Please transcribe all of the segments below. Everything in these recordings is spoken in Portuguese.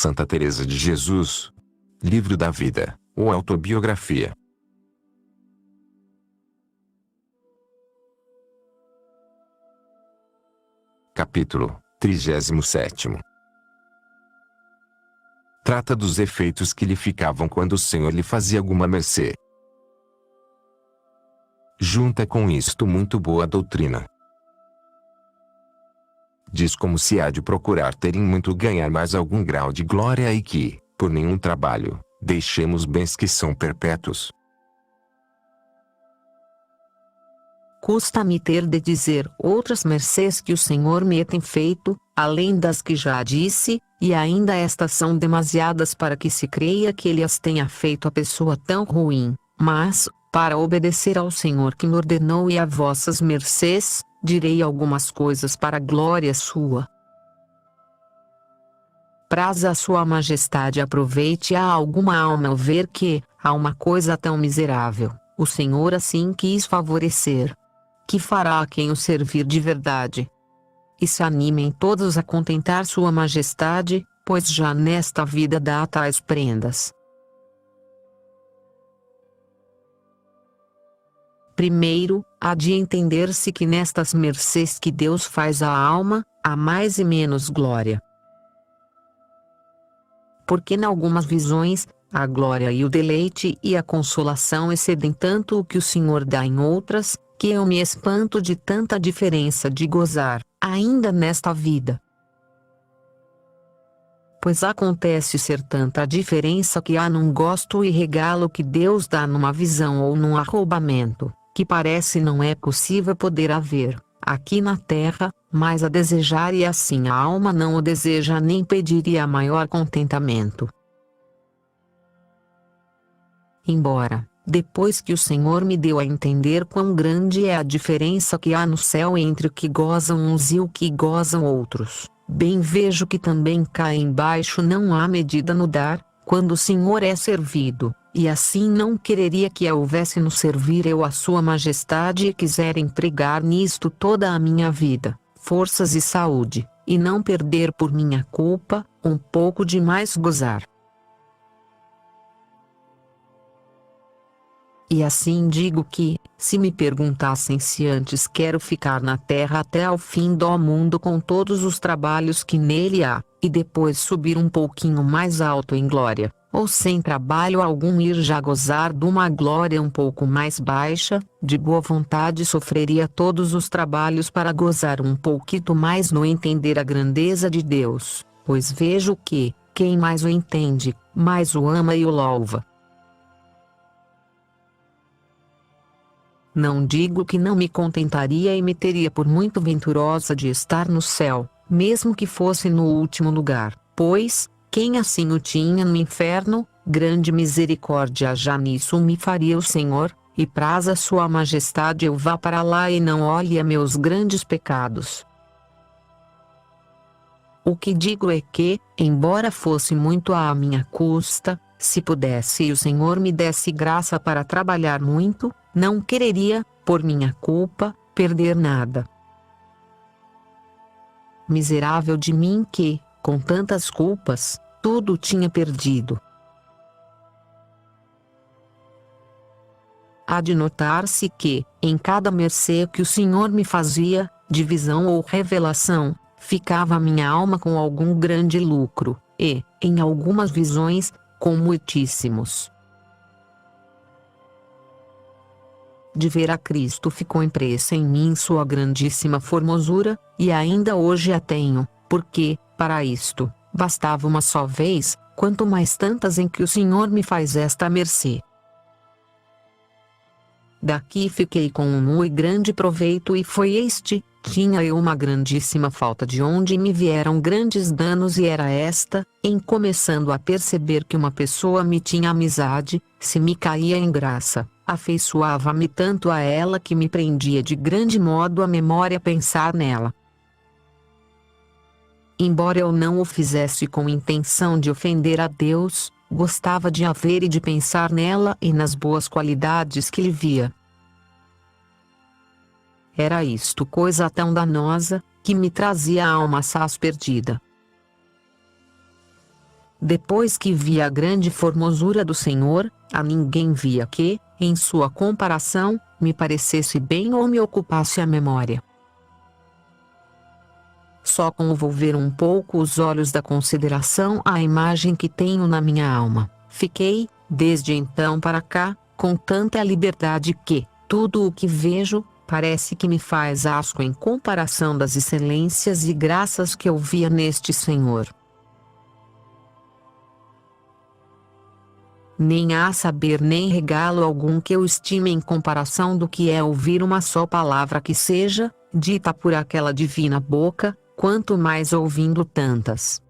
Santa Teresa de Jesus. Livro da Vida, ou Autobiografia. Capítulo 37. Trata dos efeitos que lhe ficavam quando o Senhor lhe fazia alguma mercê. Junta com isto muito boa doutrina. Diz como se há de procurar ter em muito ganhar mais algum grau de glória e que, por nenhum trabalho, deixemos bens que são perpétuos. Custa-me ter de dizer outras mercês que o Senhor me tem feito, além das que já disse, e ainda estas são demasiadas para que se creia que Ele as tenha feito a pessoa tão ruim, mas, para obedecer ao Senhor que me ordenou e a vossas mercês, direi algumas coisas para a glória sua. Praza a sua majestade aproveite a alguma alma ao ver que, há uma coisa tão miserável, o Senhor assim quis favorecer. Que fará a quem o servir de verdade. E se animem todos a contentar sua majestade, pois já nesta vida dá tais prendas. Primeiro, há de entender-se que nestas mercês que Deus faz à alma, há mais e menos glória. Porque em algumas visões, a glória e o deleite e a consolação excedem tanto o que o Senhor dá em outras, que eu me espanto de tanta diferença de gozar, ainda nesta vida. Pois acontece ser tanta a diferença que há num gosto e regalo que Deus dá numa visão ou num arroubamento, que parece não é possível poder haver, aqui na terra, mas a desejar e assim a alma não o deseja nem pediria maior contentamento. Embora, depois que o Senhor me deu a entender quão grande é a diferença que há no céu entre o que gozam uns e o que gozam outros, bem vejo que também cá embaixo não há medida no dar, quando o Senhor é servido, e assim não quereria que houvesse no servir eu a sua majestade e quiser empregar nisto toda a minha vida, forças e saúde, e não perder por minha culpa, um pouco de mais gozar. E assim digo que, se me perguntassem se antes quero ficar na terra até ao fim do mundo com todos os trabalhos que nele há, e depois subir um pouquinho mais alto em glória, ou sem trabalho algum ir já gozar de uma glória um pouco mais baixa, de boa vontade sofreria todos os trabalhos para gozar um pouquinho mais no entender a grandeza de Deus, pois vejo que, quem mais o entende, mais o ama e o louva. Não digo que não me contentaria e me teria por muito venturosa de estar no céu, mesmo que fosse no último lugar, pois, quem assim o tinha no inferno, grande misericórdia já nisso me faria o Senhor, e praza sua majestade eu vá para lá e não olhe a meus grandes pecados. O que digo é que, embora fosse muito à minha custa, se pudesse e o Senhor me desse graça para trabalhar muito, não quereria, por minha culpa, perder nada. Miserável de mim que, com tantas culpas, tudo tinha perdido. Há de notar-se que, em cada mercê que o Senhor me fazia, de visão ou revelação, ficava minha alma com algum grande lucro, e, em algumas visões, com muitíssimos. De ver a Cristo ficou impressa em mim sua grandíssima formosura, e ainda hoje a tenho, porque, para isto, bastava uma só vez, quanto mais tantas em que o Senhor me faz esta mercê. Daqui fiquei com um muito grande proveito e foi este: tinha eu uma grandíssima falta de onde me vieram grandes danos e era esta, em começando a perceber que uma pessoa me tinha amizade, se me caía em graça, afeiçoava-me tanto a ela que me prendia de grande modo a memória pensar nela. Embora eu não o fizesse com intenção de ofender a Deus, gostava de a ver e de pensar nela e nas boas qualidades que lhe via. Era isto coisa tão danosa, que me trazia a alma assaz perdida. depois que vi a grande formosura do Senhor, a ninguém via que, em sua comparação, me parecesse bem ou me ocupasse a memória. Só com o volver um pouco os olhos da consideração à imagem que tenho na minha alma, fiquei, desde então para cá, com tanta liberdade que, tudo o que vejo, parece que me faz asco em comparação das excelências e graças que eu via neste Senhor. Nem há saber nem regalo algum que eu estime em comparação do que é ouvir uma só palavra que seja, dita por aquela divina boca, quanto mais ouvindo tantas.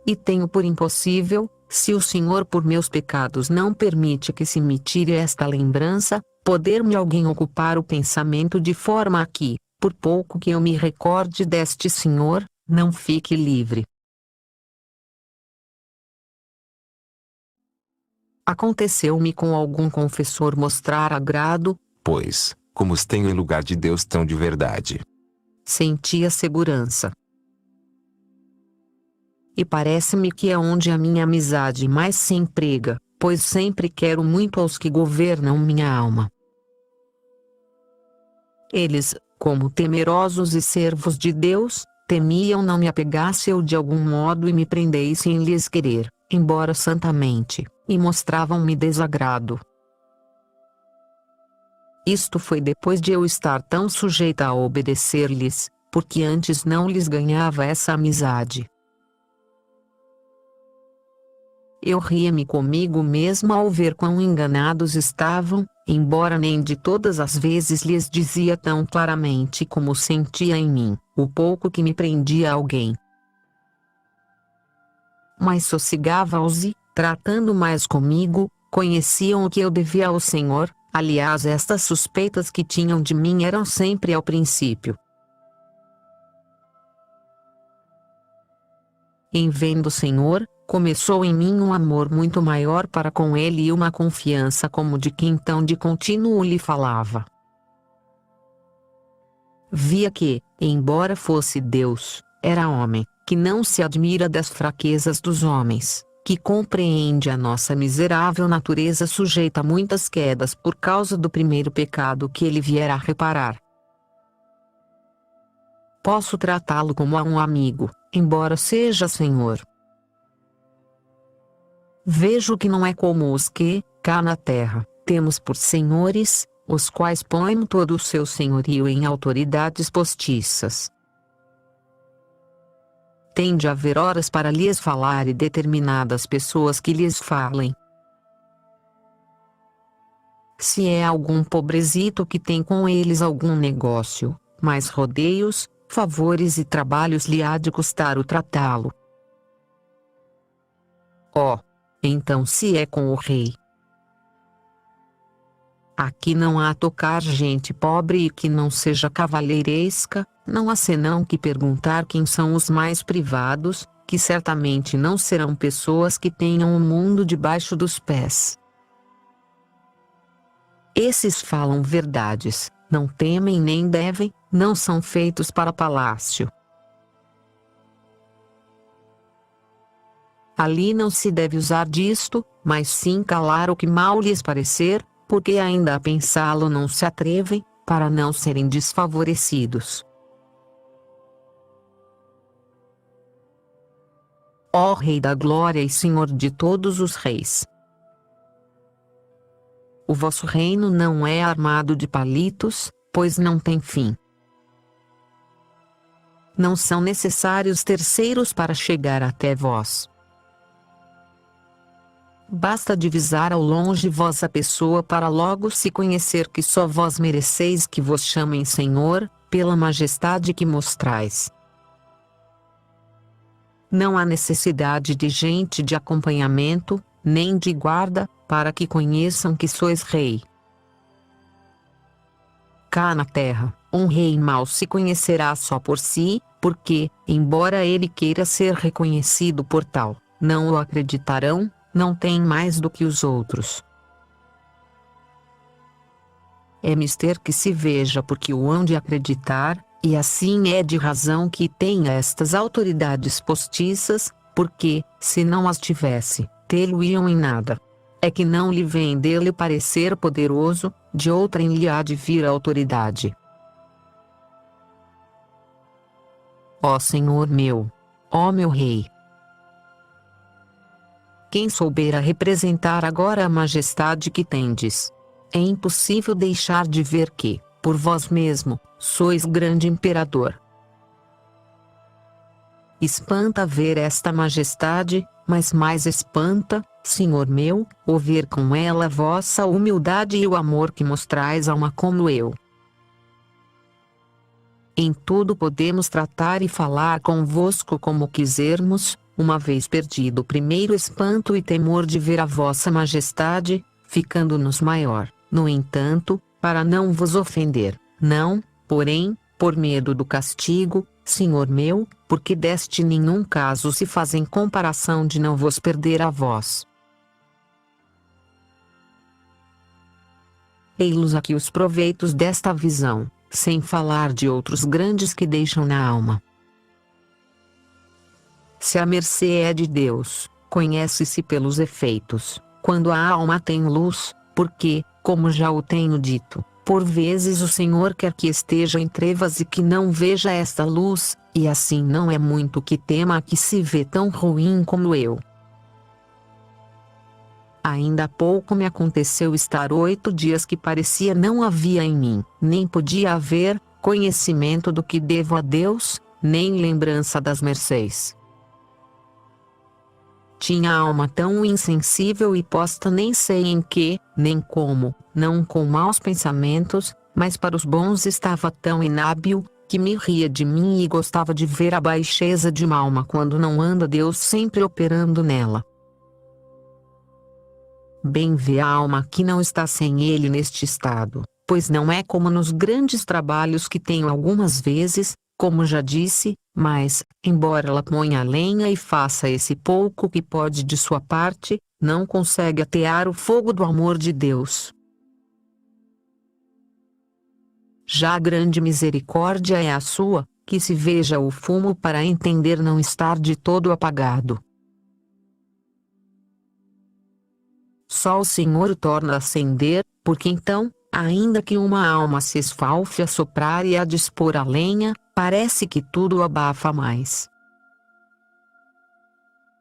E tenho por impossível, se o Senhor por meus pecados não permite que se me tire esta lembrança, poder-me alguém ocupar o pensamento de forma a que, por pouco que eu me recorde deste Senhor, não fique livre. Aconteceu-me com algum confessor mostrar agrado, Pois, como os tenho em lugar de Deus tão de verdade. sentia segurança. E parece-me que é onde a minha amizade mais se emprega, pois sempre quero muito aos que governam minha alma. Eles, como temerosos e servos de Deus, temiam não me apegasse eu de algum modo e me prendesse em lhes querer, embora santamente, e mostravam-me desagrado. Isto foi depois de eu estar tão sujeita a obedecer-lhes, porque antes não lhes ganhava essa amizade. Eu ria-me comigo mesma ao ver quão enganados estavam, embora nem de todas as vezes lhes dizia tão claramente como sentia em mim, o pouco que me prendia a alguém. Mas sossegava-os e, tratando mais comigo, conheciam o que eu devia ao Senhor, aliás estas suspeitas que tinham de mim eram sempre ao princípio. Em vendo o Senhor, começou em mim um amor muito maior para com ele e uma confiança como de que então de contínuo lhe falava. Via que, embora fosse Deus, era homem, que não se admira das fraquezas dos homens, que compreende a nossa miserável natureza sujeita a muitas quedas por causa do primeiro pecado que ele viera a reparar. Posso tratá-lo como a um amigo, embora seja Senhor. Vejo que não é como os que, cá na terra, temos por senhores, os quais põem todo o seu senhorio em autoridades postiças. Tem de haver horas para lhes falar e determinadas pessoas que lhes falem. Se é algum pobrezito que tem com eles algum negócio, mais rodeios, favores e trabalhos lhe há de custar o tratá-lo. Então se é com o rei. Aqui não há tocar gente pobre e que não seja cavalheiresca, não há senão que perguntar quem são os mais privados, que certamente não serão pessoas que tenham o mundo debaixo dos pés. Esses falam verdades, não temem nem devem, não são feitos para palácio. Ali não se deve usar disto, mas sim calar o que mal lhes parecer, porque ainda a pensá-lo não se atrevem, para não serem desfavorecidos. Ó Rei da Glória e Senhor de todos os reis! O vosso reino não é armado de palitos, pois não tem fim. Não são necessários terceiros para chegar até vós. Basta divisar ao longe vossa pessoa para logo se conhecer que só vós mereceis que vos chamem Senhor, pela majestade que mostrais. Não há necessidade de gente de acompanhamento, nem de guarda, para que conheçam que sois rei. Cá na terra, um rei mau se conhecerá só por si, porque, embora ele queira ser reconhecido por tal, não o acreditarão, não tem mais do que os outros. É mister que se veja porque o hão de acreditar, e assim é de razão que tem estas autoridades postiças, porque, se não as tivesse, tê-lo-iam em nada. É que não lhe vem dele parecer poderoso, de outrem lhe há de vir a autoridade. Ó Senhor meu! Ó meu Rei! Quem souber representar agora a majestade que tendes? É impossível deixar de ver que, por vós mesmo, sois grande imperador. Espanta ver esta majestade, mas mais espanta, Senhor meu, o ver com ela a vossa humildade e o amor que mostrais a uma como eu. Em tudo podemos tratar e falar convosco como quisermos, uma vez perdido o primeiro espanto e temor de ver a vossa majestade, ficando-nos maior, no entanto, para não vos ofender, não, porém, por medo do castigo, Senhor meu, porque deste nenhum caso se faz em comparação de não vos perder a vós. Ei-los aqui os proveitos desta visão, sem falar de outros grandes que deixam na alma. Se a mercê é de Deus, conhece-se pelos efeitos, quando a alma tem luz, porque, como já o tenho dito, por vezes o Senhor quer que esteja em trevas e que não veja esta luz, e assim não é muito que tema a que se vê tão ruim como eu. Ainda há pouco me aconteceu estar 8 dias que parecia não havia em mim, nem podia haver, conhecimento do que devo a Deus, nem lembrança das mercês. Tinha a alma tão insensível e posta nem sei em que, nem como, não com maus pensamentos, mas para os bons estava tão inábil, que me ria de mim e gostava de ver a baixeza de uma alma quando não anda Deus sempre operando nela. Bem vê a alma que não está sem ele neste estado, pois não é como nos grandes trabalhos que tenho algumas vezes, como já disse, mas, embora ela ponha a lenha e faça esse pouco que pode de sua parte, não consegue atear o fogo do amor de Deus. Já a grande misericórdia é a sua, que se veja o fumo para entender não estar de todo apagado. Só o Senhor o torna a acender, porque então, ainda que uma alma se esfalfe a soprar e a dispor a lenha, parece que tudo abafa mais.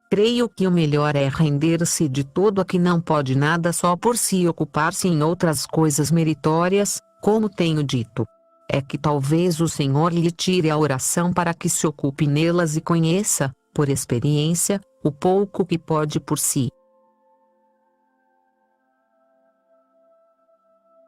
Creio que o melhor é render-se de todo a que não pode nada só por si e ocupar-se em outras coisas meritórias, como tenho dito. É que talvez o Senhor lhe tire a oração para que se ocupe nelas e conheça, por experiência, o pouco que pode por si.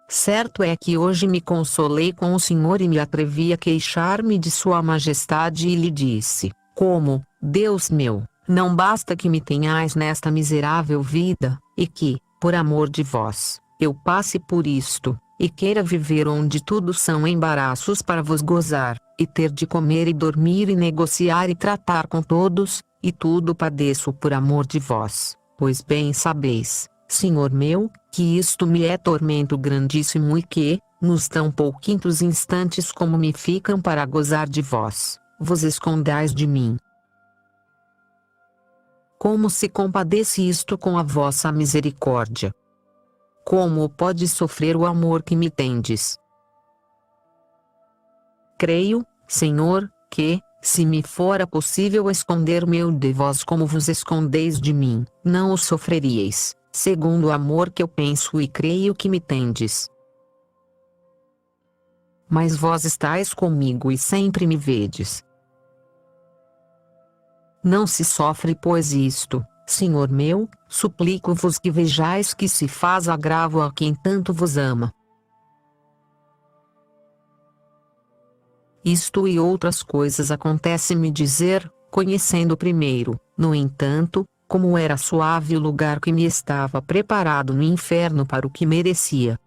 Certo é que hoje me consolei com o Senhor e me atrevi a queixar-me de Sua Majestade e lhe disse, como, Deus meu, não basta que me tenhais nesta miserável vida, e que, por amor de vós, eu passe por isto, e queira viver onde tudo são embaraços para vos gozar, e ter de comer e dormir e negociar e tratar com todos, e tudo padeço por amor de vós, pois bem sabeis, Senhor meu, que isto me é tormento grandíssimo e que, nos tão pouquinhos instantes como me ficam para gozar de vós, vos escondais de mim. Como se compadece isto com a vossa misericórdia? Como pode sofrer o amor que me tendes? Creio, Senhor, que, se me fora possível esconder-me de vós como vos escondeis de mim, não o sofreríeis, segundo o amor que eu penso e creio que me tendes. Mas vós estáis comigo e sempre me vedes. Não se sofre pois isto, Senhor meu, suplico-vos que vejais que se faz agravo a quem tanto vos ama. Isto e outras coisas acontece-me dizer, conhecendo primeiro, no entanto, como era suave o lugar que me estava preparado no inferno para o que merecia.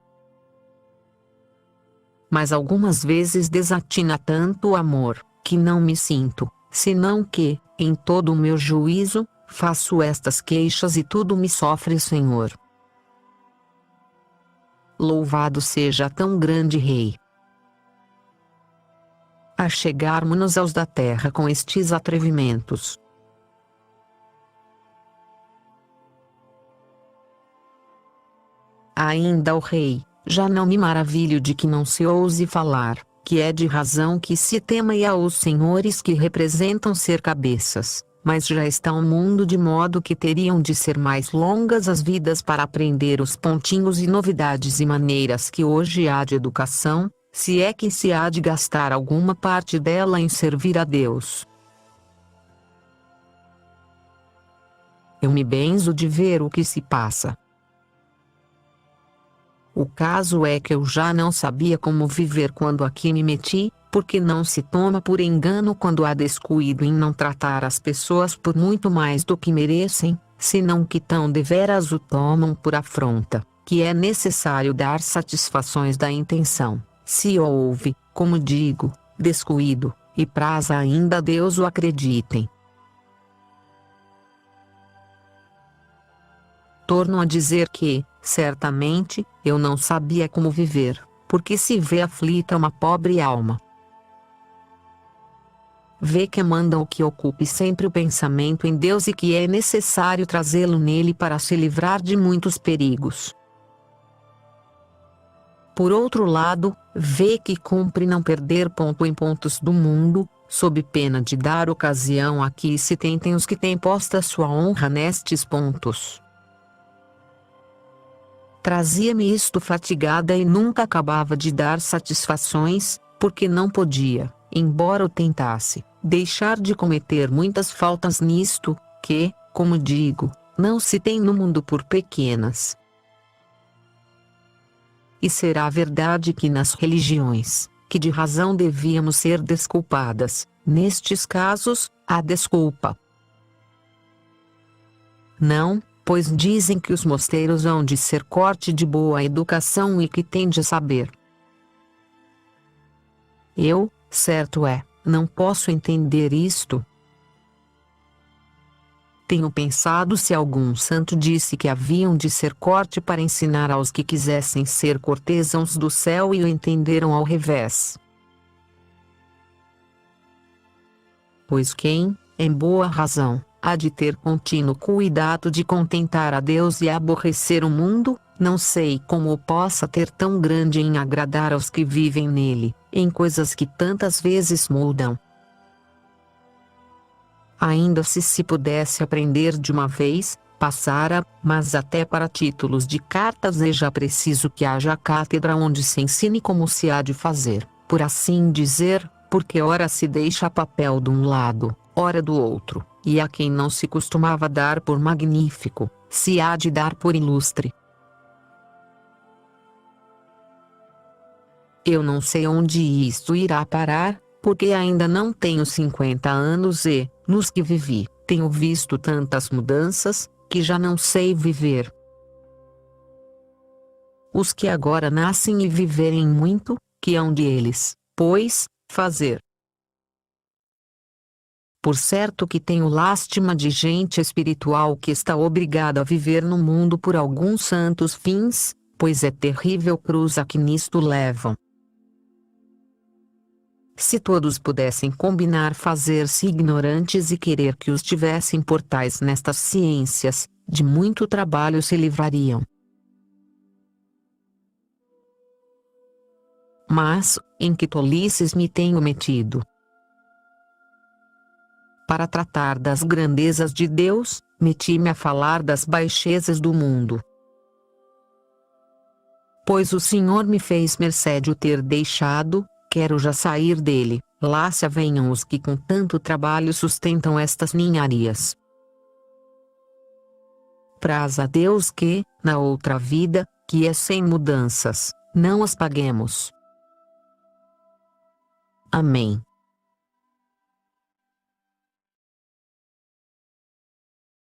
Mas algumas vezes desatina tanto o amor, que não me sinto, senão que, em todo o meu juízo, faço estas queixas e tudo me sofre o Senhor. Louvado seja tão grande Rei! A chegarmos-nos aos da terra com estes atrevimentos, Ainda o rei, já não me maravilho de que não se ouse falar, que é de razão que se tema e aos senhores que representam ser cabeças, mas já está o mundo de modo que teriam de ser mais longas as vidas para aprender os pontinhos e novidades e maneiras que hoje há de educação, se é que se há de gastar alguma parte dela em servir a Deus. Eu me benzo de ver o que se passa. O caso é que eu já não sabia como viver quando aqui me meti, porque não se toma por engano quando há descuido em não tratar as pessoas por muito mais do que merecem, senão que tão deveras o tomam por afronta, que é necessário dar satisfações da intenção, se houve, como digo, descuido, e praza ainda a Deus o acreditem. Torno a dizer que, certamente, eu não sabia como viver, porque se vê aflita uma pobre alma. Vê que manda o que ocupe sempre o pensamento em Deus e que é necessário trazê-lo nele para se livrar de muitos perigos. Por outro lado, vê que cumpre não perder ponto em pontos do mundo, sob pena de dar ocasião a que se tentem os que têm posta sua honra nestes pontos. Trazia-me isto fatigada e nunca acabava de dar satisfações, porque não podia, embora o tentasse, deixar de cometer muitas faltas nisto, que, como digo, não se tem no mundo por pequenas. E será verdade que nas religiões, que de razão devíamos ser desculpadas, nestes casos, há desculpa. Não, pois dizem que os mosteiros hão de ser corte de boa educação e que tem de saber. Eu, certo é, não posso entender isto. Tenho pensado se algum santo disse que haviam de ser corte para ensinar aos que quisessem ser cortesãos do céu e o entenderam ao revés. Pois quem, em boa razão, há de ter contínuo cuidado de contentar a Deus e aborrecer o mundo, não sei como possa ter tão grande em agradar aos que vivem nele, em coisas que tantas vezes mudam. Ainda se pudesse aprender de uma vez, passara, mas até para títulos de cartas é já preciso que haja cátedra onde se ensine como se há de fazer, por assim dizer, porque ora se deixa papel de um lado, ora do outro, e a quem não se costumava dar por magnífico, se há de dar por ilustre. Eu não sei onde isto irá parar, porque ainda não tenho 50 anos e, nos que vivi, tenho visto tantas mudanças, que já não sei viver. Os que agora nascem e viverem muito, que hão de eles, pois, fazer? Por certo que tenho lástima de gente espiritual que está obrigada a viver no mundo por alguns santos fins, pois é terrível cruz a que nisto levam. Se todos pudessem combinar fazer-se ignorantes e querer que os tivessem por tais nestas ciências, de muito trabalho se livrariam. Mas, em que tolices me tenho metido? Para tratar das grandezas de Deus, meti-me a falar das baixezas do mundo. Pois o Senhor me fez mercê de o ter deixado, quero já sair dele, lá se avenham os que com tanto trabalho sustentam estas ninharias. Praz a Deus que, na outra vida, que é sem mudanças, não as paguemos. Amém.